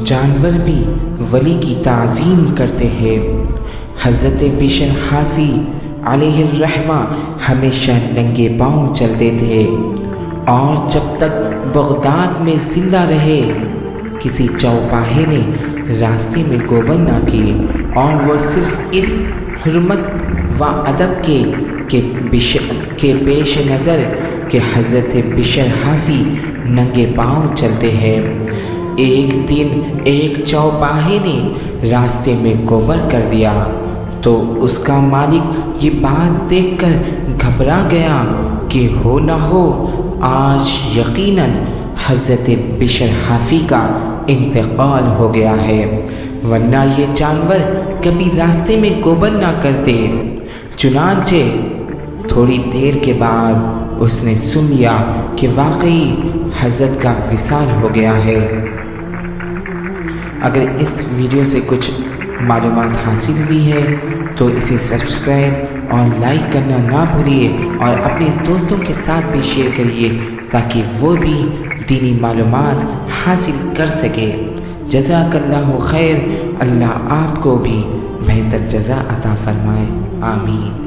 جانور بھی ولی کی تعظیم کرتے ہیں۔ حضرت بشر حافی علیہ الرحمہ ہمیشہ ننگے پاؤں چلتے تھے، اور جب تک بغداد میں زندہ رہے کسی چوپاہے نے راستے میں گوبر نہ کی، اور وہ صرف اس حرمت و ادب کے پیش نظر کہ حضرت بشر حافی ننگے پاؤں چلتے ہیں۔ ایک دن ایک چوپاہے نے راستے میں گوبر کر دیا تو اس کا مالک یہ بات دیکھ کر گھبرا گیا کہ ہو نہ ہو آج یقیناً حضرت بشر حافی کا انتقال ہو گیا ہے، ورنہ یہ جانور کبھی راستے میں گوبر نہ کرتے۔ چنانچہ تھوڑی دیر کے بعد اس نے سن لیا کہ واقعی حضرت کا وصال ہو گیا ہے۔ اگر اس ویڈیو سے کچھ معلومات حاصل ہوئی ہے تو اسے سبسکرائب اور لائک کرنا نہ بھولیے، اور اپنے دوستوں کے ساتھ بھی شیئر کریے تاکہ وہ بھی دینی معلومات حاصل کر سکے۔ جزاک اللہ خیر، اللہ آپ کو بھی بہتر جزا عطا فرمائے، آمین۔